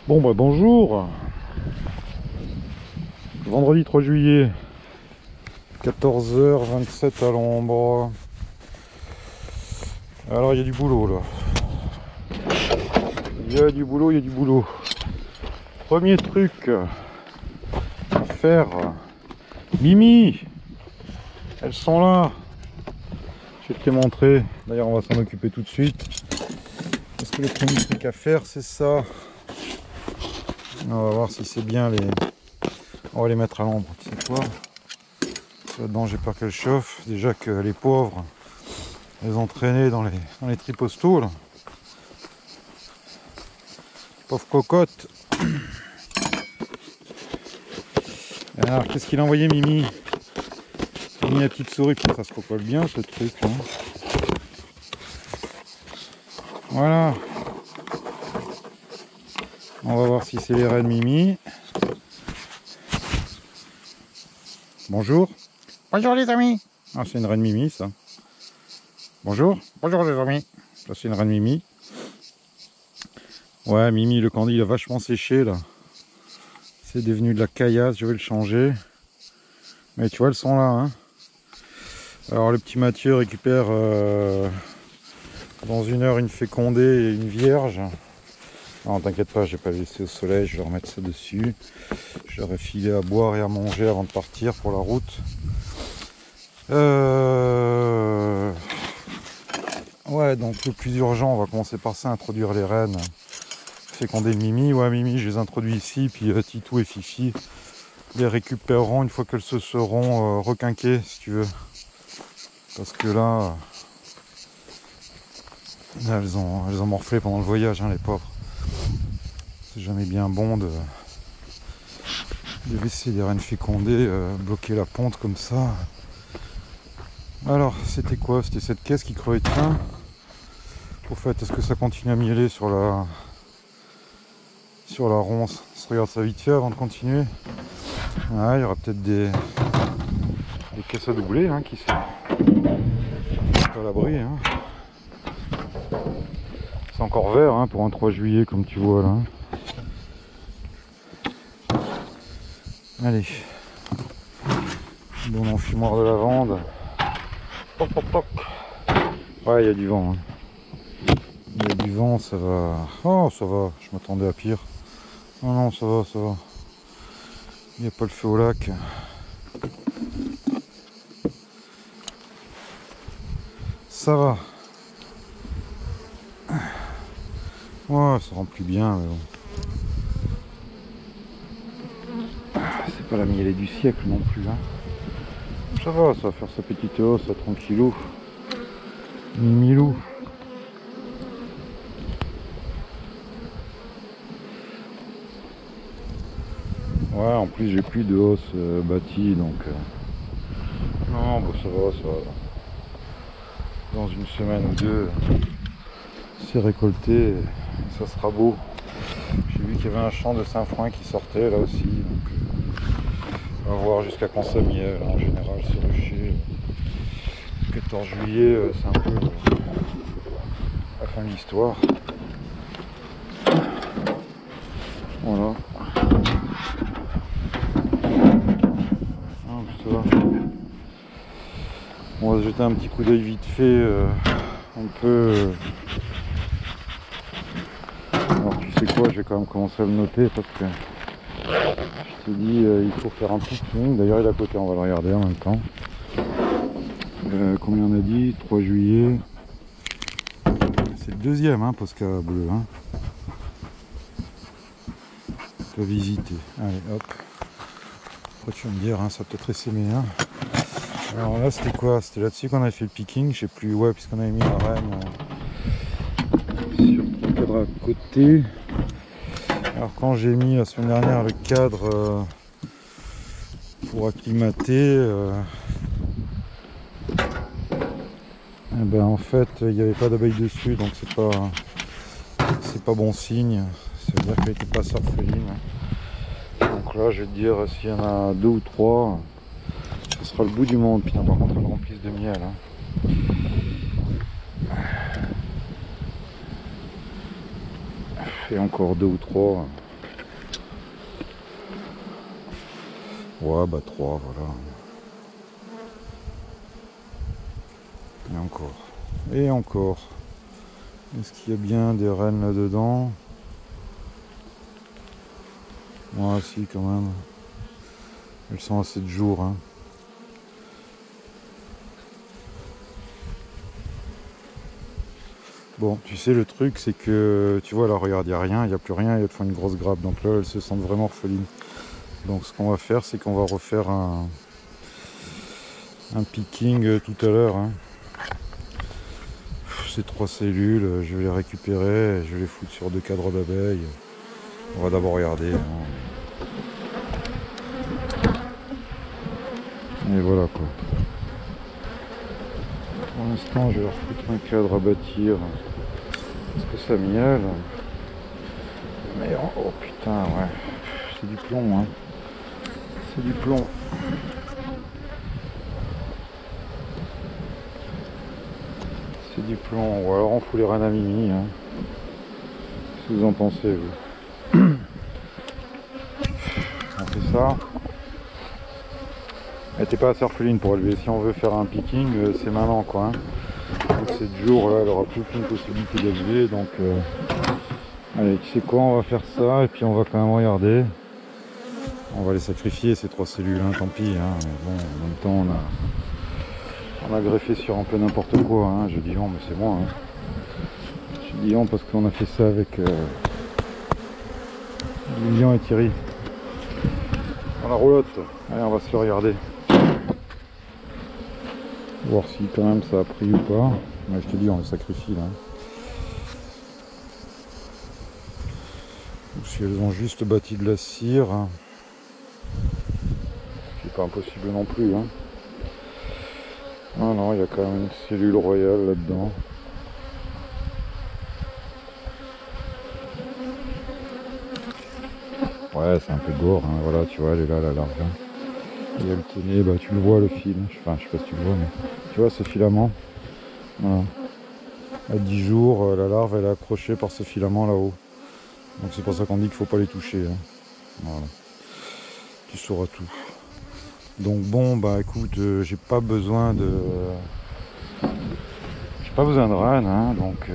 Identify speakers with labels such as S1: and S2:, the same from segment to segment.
S1: Bon bah bonjour. Vendredi 3 juillet, 14h27 à l'ombre. Alors il y a du boulot là. Il y a du boulot, il y a du boulot. Premier truc à faire. Mimi, elles sont là. Je vais te les montrer. D'ailleurs on va s'en occuper tout de suite. Parce que le premier truc à faire c'est ça. On va voir si c'est bien les... On va les mettre à l'ombre, tu sais quoi. Là-dedans j'ai peur qu'elles chauffent. Déjà que les pauvres, elles ont traîné dans les tripostos là. Pauvre cocotte. Alors qu'est-ce qu'il a envoyé Mimi? Il a mis la petite souris, puis ça se recolle bien ce truc là. Voilà. On va voir si c'est les reines Mimi. Bonjour. Bonjour les amis. Ah c'est une reine Mimi ça. Bonjour. Bonjour les amis. Ça c'est une reine Mimi. Ouais Mimi, le candy il a vachement séché là. C'est devenu de la caillasse, je vais le changer. Mais tu vois elles sont là hein. Alors le petit Mathieu récupère dans une heure une fécondée et une vierge. Non t'inquiète pas, je vais pas le laisser au soleil, je vais remettre ça dessus. Je leur ai filé à boire et à manger avant de partir pour la route. Ouais, donc le plus urgent, on va commencer par ça, introduire les rennes. Féconder Mimi, ouais Mimi je les introduis ici, puis Titou et Fifi les récupéreront une fois qu'elles se seront requinquées si tu veux. Parce que là elles ont morflé pendant le voyage hein, les pauvres. C'est jamais bien bon de laisser les rennes fécondées bloquer la ponte comme ça. Alors c'était quoi? C'était cette caisse qui crevait de faim. Au fait, est-ce que ça continue à mieler sur la ronce? On se regarde ça vite fait avant de continuer. Ouais, il y aura peut-être des caisses à doubler hein, qui sont pas à l'abri hein. C'est encore vert hein, pour un 3 juillet comme tu vois là. Allez. Bon enfumoir de lavande. Toc, toc, toc. Ouais, il y a du vent. Hein. Il y a du vent, ça va. Oh, ça va, je m'attendais à pire. Non, non, ça va, ça va. Il n'y a pas le feu au lac. Ça va. Ouais, ça remplit bien, mais bon. C'est pas la mielée du siècle non plus. Hein. Ça va faire sa petite hausse, ça tranquillou. Mimilou. Ouais, en plus j'ai plus de hausse bâtie donc. Non, bah ça va, ça va. Dans une semaine ou deux, c'est récolté, et ça sera beau. J'ai vu qu'il y avait un champ de Saint-Froin qui sortait là aussi. Donc, on va voir jusqu'à quand ça miel. En général, c'est rucher. Le 14 juillet, c'est un peu la fin de l'histoire. Voilà. Ça va. On va se jeter un petit coup d'œil vite fait. Un peu. Alors tu sais quoi, je vais quand même commencer à le noter parce que je te dis il faut faire un petit swing. D'ailleurs il est à côté, on va le regarder en même temps. Combien on a dit? 3 juillet. C'est le deuxième hein, Posca bleu. Hein. Tu as visité. Allez hop. Après tu vas me dire, hein, ça peut être essaimé. Hein. Alors là c'était quoi? C'était là-dessus qu'on avait fait le picking, je sais plus, ouais, puisqu'on avait mis la reine sur le cadre à côté. Alors quand j'ai mis la semaine dernière le cadre pour acclimater, et ben en fait il n'y avait pas d'abeilles dessus, donc c'est pas bon signe. Ça veut dire qu'elle n'était pas assez orpheline. Donc là je vais te dire s'il y en a 2 ou 3, ce sera le bout du monde. Putain par contre elles remplissent de miel. Hein. Et encore 2 ou 3. Ouais, bah 3, voilà. Et encore. Et encore. Est-ce qu'il y a bien des rennes là-dedans? Ouais, si, quand même. Elles sont à 7 jours. Hein. Bon, tu sais, le truc, c'est que, tu vois, là, regarde, il n'y a rien, il n'y a plus rien, il y a une grosse grappe. Donc là, elles se sentent vraiment orphelines. Donc ce qu'on va faire, c'est qu'on va refaire un picking tout à l'heure. Hein. Ces 3 cellules, je vais les récupérer, je vais les foutre sur 2 cadres d'abeilles. On va d'abord regarder. Hein. Et voilà quoi. Pour l'instant, je vais leur foutre un cadre à bâtir. Parce que ça miel. Mais oh putain, ouais. C'est du plomb, hein. C'est du plomb. C'est du plomb. Ou alors on fout les rennes à Mimi. Hein. Qu'est-ce que vous en pensez, vous? On fait ça. Elle n'était pas assez orpheline pour élever. Si on veut faire un picking, c'est maintenant quoi. Hein. 7 jours, là, elle aura plus aucune possibilité d'élever. Donc, allez, tu sais quoi, on va faire ça et puis on va quand même regarder. On va les sacrifier ces 3 cellules, hein, tant pis. Hein. Mais bon, en même temps, on a greffé sur un peu n'importe quoi. Hein. Je dis on, mais c'est moi. Hein. Je dis on parce qu'on a fait ça avec Lilian et Thierry. Dans la roulotte. Allez, on va se le regarder. Voir si quand même ça a pris ou pas. Ouais, je te dis, on les sacrifie là. Ou si elles ont juste bâti de la cire. C'est pas impossible non plus. Hein. Ah non, il y a quand même une cellule royale là-dedans. Ouais, c'est un peu gore. Hein. Voilà, tu vois, elle est là, la larve. Et elle tenait, bah tu le vois le fil. Enfin, je sais pas si tu le vois, mais tu vois ce filament. Voilà. À 10 jours, la larve elle est accrochée par ce filament là-haut. Donc c'est pour ça qu'on dit qu'il faut pas les toucher. Hein. Voilà. Tu sauras tout. Donc bon, bah écoute, j'ai pas besoin de reine, hein, donc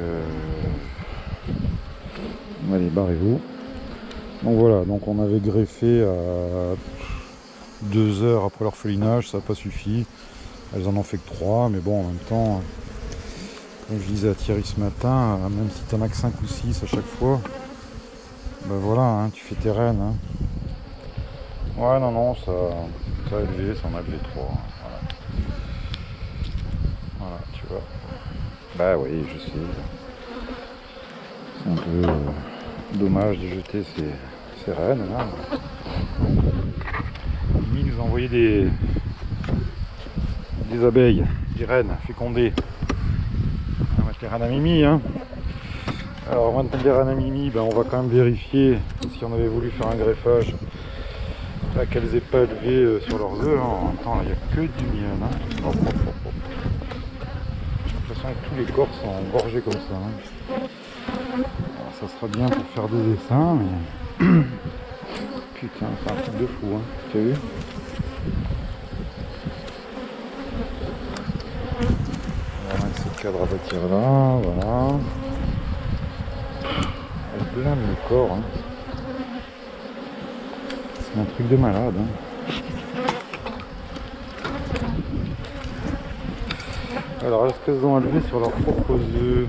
S1: allez, barrez-vous. Donc voilà, donc on avait greffé à 2 heures après l'orphelinage, ça n'a pas suffi. Elles en ont fait que 3, mais bon, en même temps, comme je disais à Thierry ce matin, même si tu en as que 5 ou 6 à chaque fois, ben voilà, hein, tu fais tes rennes. Hein. Ouais, non, ça a élevé, ça en a élevé 3. Hein, voilà, tu vois. Bah oui, je sais. C'est un peu dommage de jeter ces rennes. Hein. Ils nous ont envoyé des abeilles, des rennes fécondées. On va mettre les rennes à Mimi. Hein. Alors avant de mettre les rennes à Mimi, ben, on va quand même vérifier si on avait voulu faire un greffage. Là, qu'elles aient pas élevé sur leurs œufs. Hein. En même temps, il n'y a que du miel. Hein. Hop. De toute façon, tous les corps sont engorgés comme ça. Hein. Alors, ça sera bien pour faire des dessins, mais putain, c'est un truc de fou. Hein. Tu as vu? On va mettre ce cadre à bâtir là, voilà. Elle blâme le corps. Hein. C'est un truc de malade. Hein. Alors, est-ce qu'elles ont élevé sur leurs propres œufs?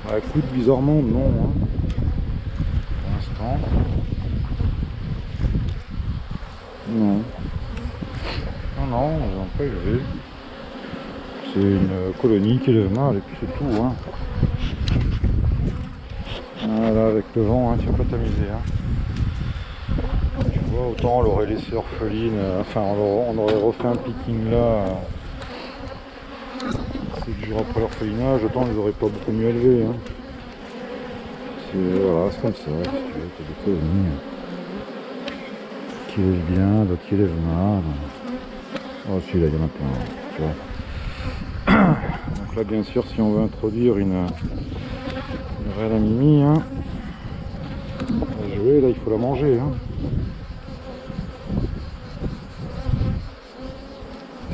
S1: Bah écoute, bizarrement, non. Hein. Pour l'instant. Non. Non, elles n'ont pas élevé. C'est une colonie qui élève mal et puis c'est tout. Hein. Voilà, avec le vent, hein, tu vas pas t'amuser. Hein. Tu vois, autant on l'aurait laissé orpheline, enfin on aurait refait un picking là. 7 jours après l'orphelinage, autant on les aurait pas beaucoup mieux élevés. Hein. Voilà, c'est comme ça, si tu veux, t'as des colonies qui élèvent bien, d'autres qui élèvent mal. Oh celui-là, il y en a plein, tu vois. Donc là bien sûr si on veut introduire une reine à Mimi, hein, à jouer, là il faut la manger. Hein.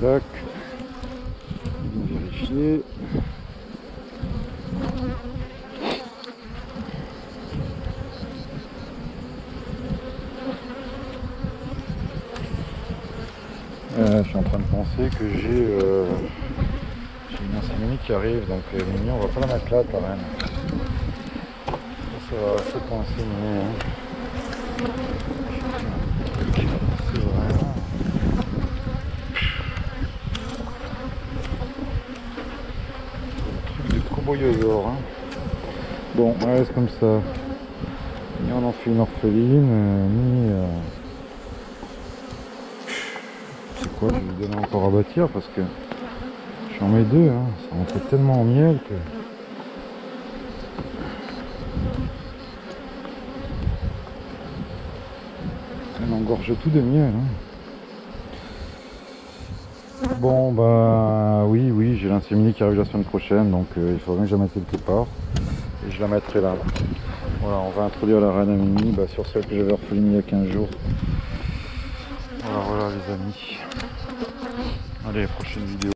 S1: Tac. Vérifier. Je suis en train de penser que j'ai une inséminique qui arrive, donc Mimi, on va pas la mettre là, ta reine. Ça va se penser, hein. C'est vrai. Le truc du coboyosaure, hein. Bon, ouais, c'est comme ça. Ni on en fait une orpheline, ni... c'est quoi, je vais lui donner encore à bâtir parce que j'en mets deux, hein. Ça en fait tellement en miel que... Elle engorge tout de miel, hein. Bon bah oui, j'ai l'inséminique qui arrive la semaine prochaine, donc il faudrait que je la mette quelque part. Et je la mettrai là. Voilà, on va introduire la reine à Mimi sur celle que j'avais orpheline il y a 15 jours. Voilà les amis. Allez, prochaine vidéo.